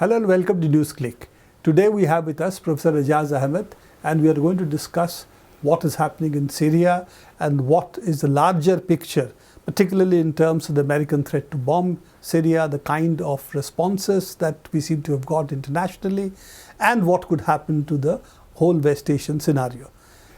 Hello and welcome to Newsclick. Today we have with us Professor Aijaz Ahmad, and we are going to discuss what is happening in Syria and what is the larger picture, particularly in terms of the American threat to bomb Syria, the kind of responses that we seem to have got internationally, and what could happen to the whole West Asian scenario.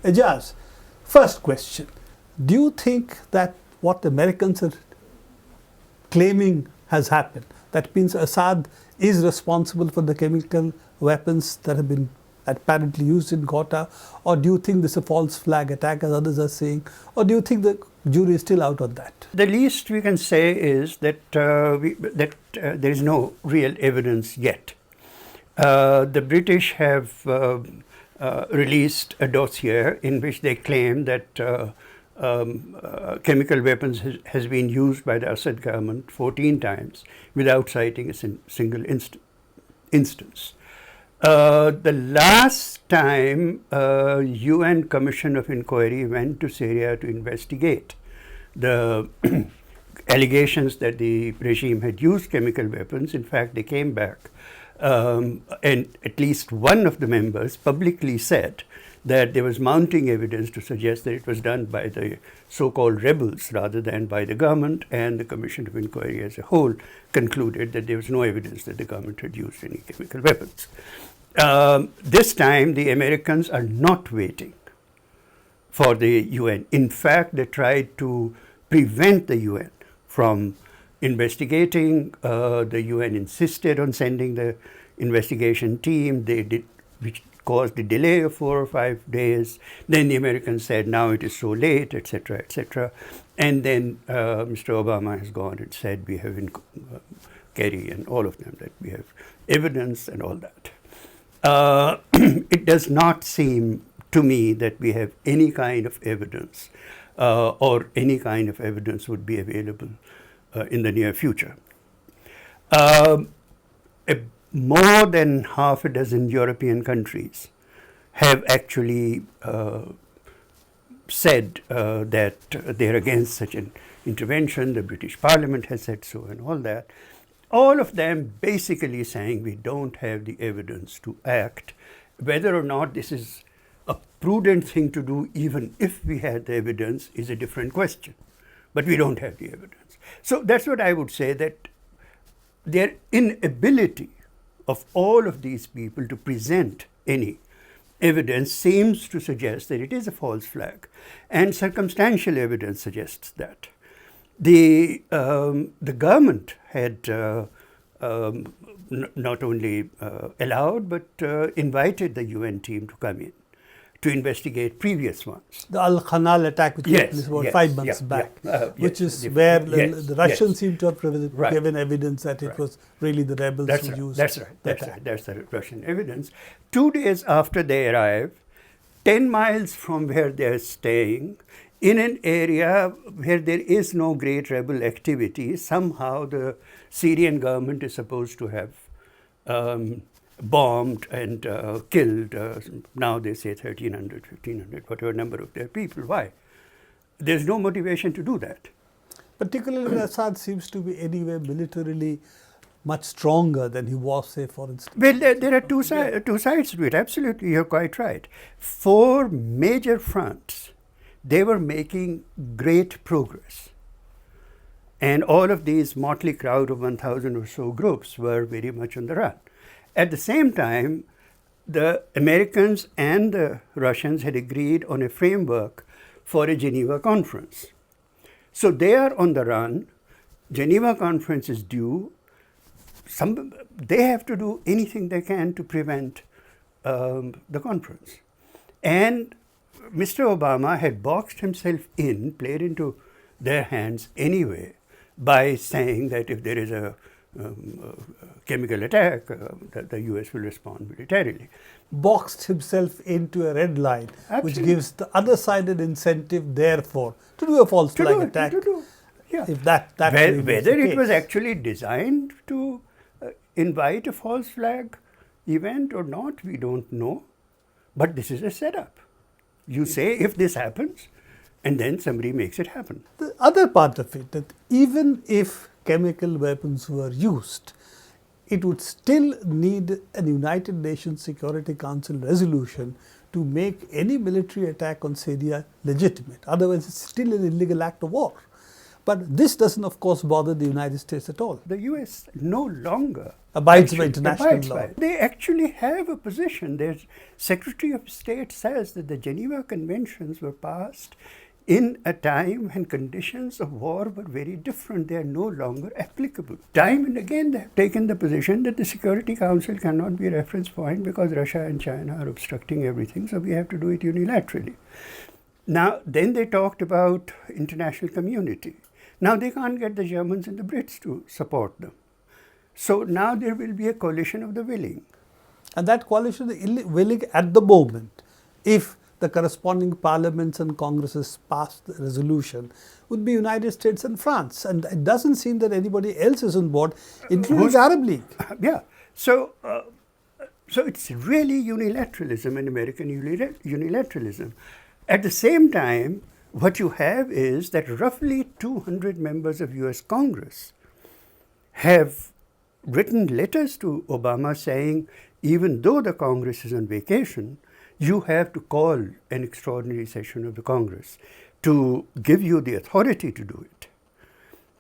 Aijaz, first question, do you think that what the Americans are claiming has happened, that means Assad is responsible for the chemical weapons that have been apparently used in Ghouta, or do you think this is a false flag attack as others are saying, or do you think the jury is still out on that? The least we can say is that there is no real evidence yet. The British have released a dossier in which they claim that chemical weapons has been used by the Assad government 14 times without citing a single instance. The last time UN Commission of Inquiry went to Syria to investigate the allegations that the regime had used chemical weapons, in fact, they came back and at least one of the members publicly said that there was mounting evidence to suggest that it was done by the so-called rebels rather than by the government, and the Commission of Inquiry as a whole concluded that there was no evidence that the government had used any chemical weapons. This time, the Americans are not waiting for the UN. In fact, they tried to prevent the UN from investigating. The UN insisted on sending the investigation team. They did, which caused a delay of 4 or 5 days. Then the Americans said, now it is so late, etc., etc. And then Mr. Obama has gone and said, we have Kerry and all of them, that we have evidence and all that. It does not seem to me that we have any kind of evidence or any kind of evidence would be available in the near future. More than half a dozen European countries have actually said that they're against such an intervention. The British Parliament has said so and all that. All of them basically saying we don't have the evidence to act. Whether or not this is a prudent thing to do, even if we had the evidence, is a different question. But we don't have the evidence. So that's what I would say, that their inability of all of these people to present any evidence seems to suggest that it is a false flag, and circumstantial evidence suggests that. The government had not only allowed but invited the UN team to come in to investigate previous ones. The Al-Khanal attack, which took place about 5 months back, which is where the Russians seem to have given evidence that it was really the rebels who used That's the Russian evidence. 2 days after they arrive, 10 miles from where they're staying, in an area where there is no great rebel activity, somehow the Syrian government is supposed to have bombed and killed, now they say 1,300, 1,500, whatever number of their people. Why? There's no motivation to do that. Particularly Assad seems to be anyway militarily much stronger than he was, say, for instance. Well, there are two sides to it. Absolutely, you're quite right. 4 major fronts, they were making great progress. And all of these motley crowd of 1,000 or so groups were very much on the run. At the same time, the Americans and the Russians had agreed on a framework for a Geneva conference. So they are on the run. Geneva conference is due. They have to do anything they can to prevent the conference. And Mr. Obama had boxed himself in, played into their hands anyway, by saying that if there is a chemical attack, that the US will respond militarily. Boxed himself into a red line, which gives the other side an incentive, therefore, to do a false flag attack. If whether it was actually designed to invite a false flag event or not, we don't know. But this is a setup. You say if this happens, and then somebody makes it happen. The other part of it, that even if chemical weapons were used, it would still need a United Nations Security Council resolution to make any military attack on Syria legitimate. Otherwise, it's still an illegal act of war. But this doesn't, of course, bother the United States at all. The US no longer Abides by international law. by it. They actually have a position. Their Secretary of State says that the Geneva Conventions were passed in a time when conditions of war were very different. They are no longer applicable. Time and again they have taken the position that the Security Council cannot be a reference point because Russia and China are obstructing everything, so we have to do it unilaterally. Now, then they talked about international community. Now they can't get the Germans and the Brits to support them. So now there will be a coalition of the willing. And that coalition is willing at the moment, if the corresponding parliaments and congresses pass the resolution, would be United States and France. And it doesn't seem that anybody else is on board, including the Arab League. Yeah. So it's really unilateralism and American unilateralism. At the same time, what you have is that roughly 200 members of US Congress have written letters to Obama saying, even though the Congress is on vacation, you have to call an extraordinary session of the Congress to give you the authority to do it.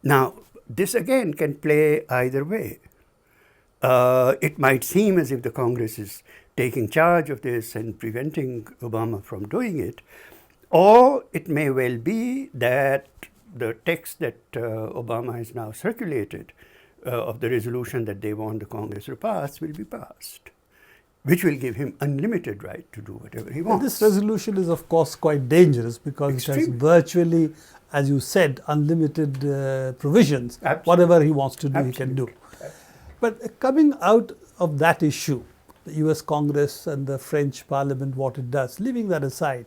Now, this again can play either way. It might seem as if the Congress is taking charge of this and preventing Obama from doing it, or it may well be that the text that Obama has now circulated of the resolution that they want the Congress to pass will be passed, which will give him unlimited right to do whatever he wants. This resolution is, of course, quite dangerous because it has virtually, as you said, unlimited provisions. Absolutely. Whatever he wants to do, Absolutely. he can do. But coming out of that issue, the US Congress and the French Parliament, what it does, leaving that aside,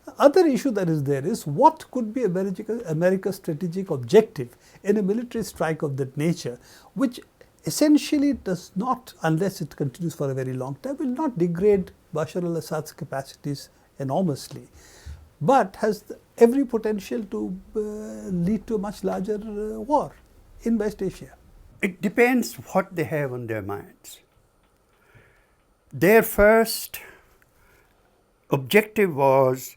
the other issue that is there is what could be America's strategic objective in a military strike of that nature, which essentially does not, unless it continues for a very long time, will not degrade Bashar al-Assad's capacities enormously, but has every potential to lead to a much larger war in West Asia. It depends what they have on their minds. Their first objective was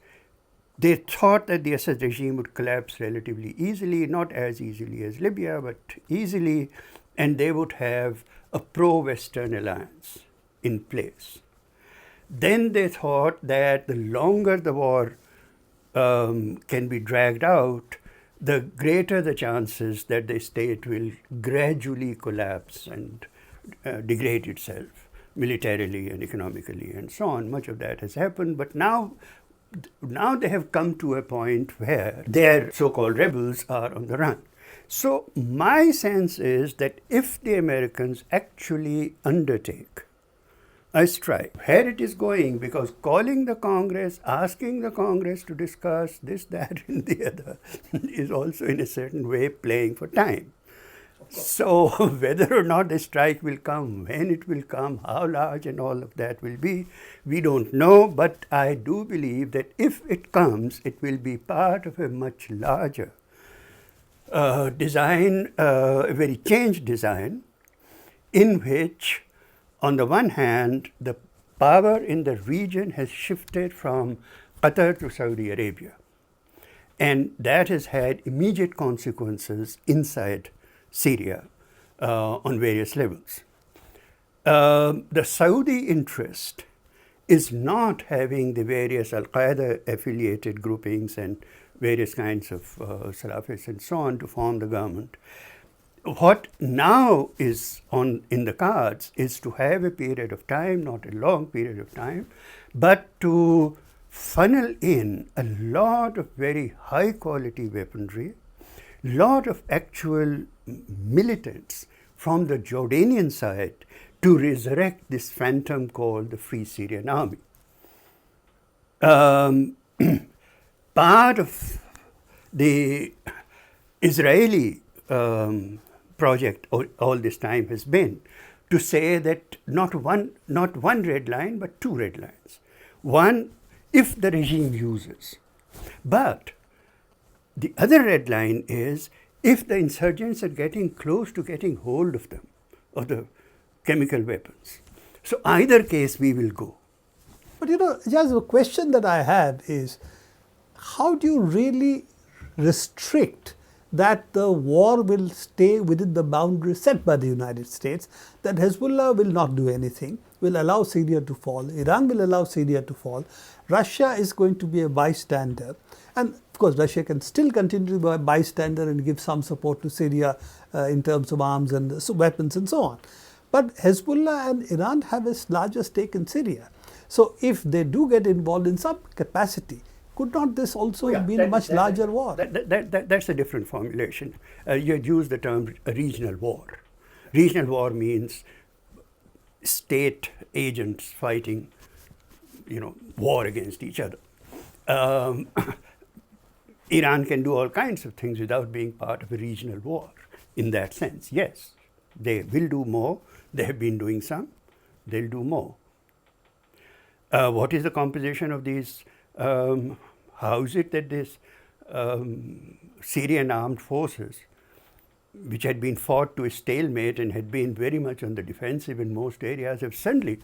they thought that the Assad regime would collapse relatively easily, not as easily as Libya, but easily, and they would have a pro-Western alliance in place. Then they thought that the longer the war can be dragged out, the greater the chances that the state will gradually collapse and degrade itself militarily and economically and so on. Much of that has happened, but now they have come to a point where their so-called rebels are on the run. So my sense is that if the Americans actually undertake a strike, where it is going, because calling the Congress, asking the Congress to discuss this, that, and the other is also in a certain way playing for time. So whether or not the strike will come, when it will come, how large and all of that will be, we don't know. But I do believe that if it comes, it will be part of a much larger design, a very changed design, in which, on the one hand, the power in the region has shifted from Qatar to Saudi Arabia. And that has had immediate consequences inside Syria on various levels. The Saudi interest is not having the various Al-Qaeda affiliated groupings and various kinds of Salafists and so on to form the government. What now is in the cards is to have a period of time, not a long period of time, but to funnel in a lot of very high quality weaponry, lot of actual militants from the Jordanian side to resurrect this phantom called the Free Syrian Army. Part of the Israeli project all this time has been to say that not one red line, but two red lines. One, if the regime uses. But the other red line is if the insurgents are getting close to getting hold of them, of the chemical weapons. So either case we will go. But just the question that I have is, how do you really restrict that the war will stay within the boundaries set by the United States, that Hezbollah will not do anything, will allow Syria to fall, Iran will allow Syria to fall, Russia is going to be a bystander, and of course Russia can still continue to be a bystander and give some support to Syria in terms of arms and weapons and so on. But Hezbollah and Iran have a larger stake in Syria. So if they do get involved in some capacity, could not this also have been a much larger war? That's a different formulation. You had used the term regional war. Regional war means state agents fighting, war against each other. Iran can do all kinds of things without being part of a regional war. In that sense, yes, they will do more. They have been doing some. They'll do more. What is the composition of these? How is it that this Syrian armed forces, which had been fought to a stalemate and had been very much on the defensive in most areas, have suddenly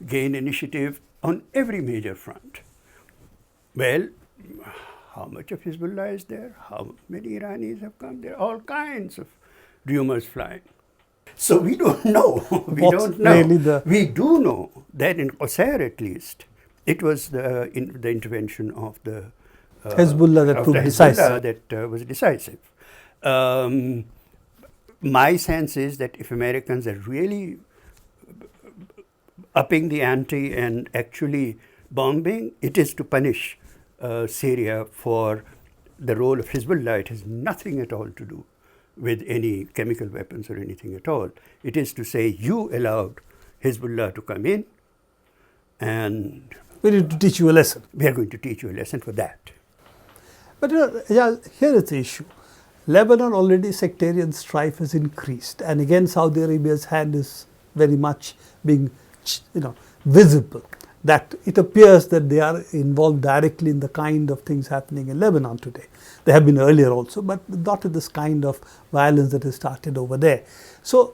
gained initiative on every major front? Well, how much of Hezbollah is there? How many Iranis have come? There are all kinds of rumors flying. So we don't know. We don't know. Really we do know that in Qusayr at least, it was the intervention of the Hezbollah that proved decisive. That was decisive. My sense is that if Americans are really upping the ante and actually bombing, it is to punish Syria for the role of Hezbollah. It has nothing at all to do with any chemical weapons or anything at all. It is to say, you allowed Hezbollah to come in, and we need to teach you a lesson. We are going to teach you a lesson for that. But here is the issue. Lebanon already sectarian strife has increased, and again Saudi Arabia's hand is very much being visible. That it appears that they are involved directly in the kind of things happening in Lebanon today. They have been earlier also, but not with this kind of violence that has started over there. So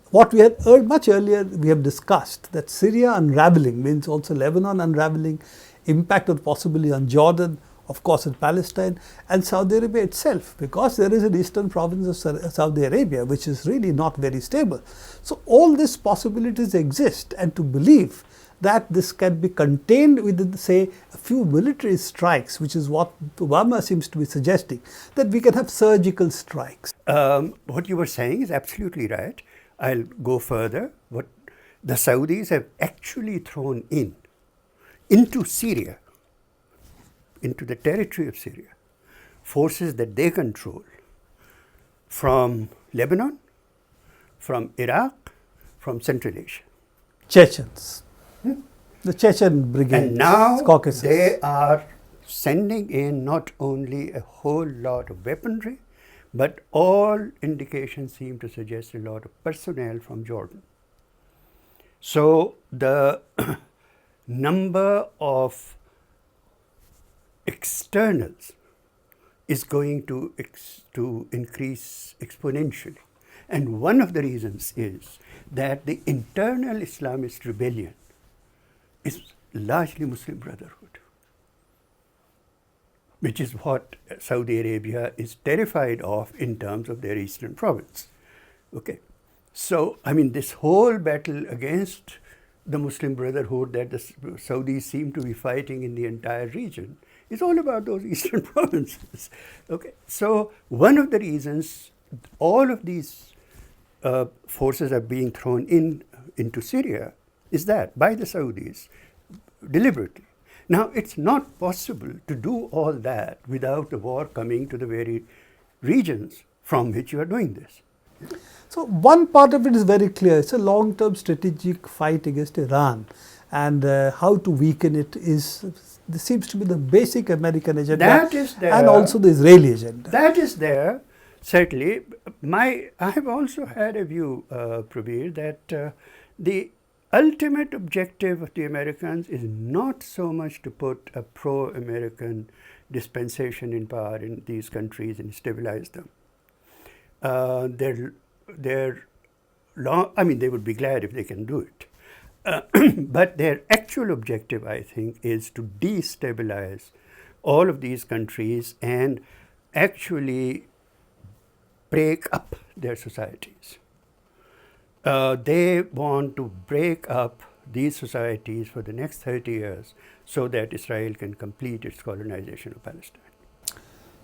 what we had much earlier, we have discussed that Syria unraveling means also Lebanon unraveling, impact or possibly on Jordan, of course in Palestine, and Saudi Arabia itself, because there is an eastern province of Saudi Arabia which is really not very stable. So all these possibilities exist, and to believe that this can be contained within, say, a few military strikes, which is what Obama seems to be suggesting, that we can have surgical strikes. What you were saying is absolutely right. I'll go further. What the Saudis have actually thrown into Syria, into the territory of Syria, forces that they control from Lebanon, from Iraq, from Central Asia. Chechens. The Chechen brigade. And now Caucasus. They are sending in not only a whole lot of weaponry, but all indications seem to suggest a lot of personnel from Jordan. So the number of externals is going to increase exponentially. And one of the reasons is that the internal Islamist rebellion is largely Muslim Brotherhood, which is what Saudi Arabia is terrified of in terms of their eastern province. Okay, so this whole battle against the Muslim Brotherhood that the Saudis seem to be fighting in the entire region is all about those eastern provinces. Okay, so one of the reasons all of these forces are being thrown into Syria is that by the Saudis deliberately. Now, it's not possible to do all that without the war coming to the very regions from which you are doing this. So one part of it is very clear. It's a long-term strategic fight against Iran, and how to weaken it this seems to be the basic American agenda. That is there. And also the Israeli agenda. That is there, certainly. I have also had a view, Prabir, that the ultimate objective of the Americans is not so much to put a pro-American dispensation in power in these countries and stabilize them. Their they would be glad if they can do it. But their actual objective, I think, is to destabilize all of these countries and actually break up their societies. They want to break up these societies for the next 30 years so that Israel can complete its colonization of Palestine.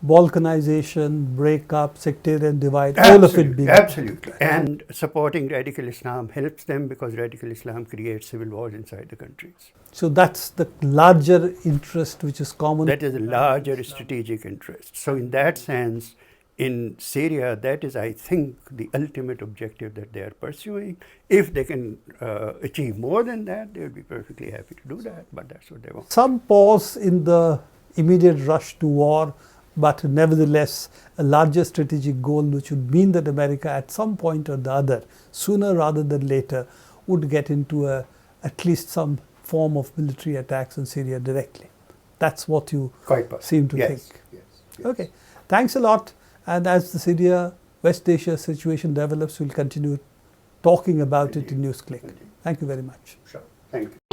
Balkanization, breakup, sectarian divide, all of it being. Absolutely. And supporting radical Islam helps them because radical Islam creates civil wars inside the countries. So that's the larger interest which is common. That is a larger strategic interest. So in that sense, in Syria, that is, I think, the ultimate objective that they are pursuing. If they can achieve more than that, they would be perfectly happy to do that, but that's what they want. Some pause in the immediate rush to war, but nevertheless a larger strategic goal which would mean that America at some point or the other, sooner rather than later, would get into at least some form of military attacks on Syria directly. That's what you seem to think. Yes. Okay, thanks a lot. And as the Syria, West Asia situation develops, we'll continue talking about it in Newsclick. Thank you very much. Sure. Thank you.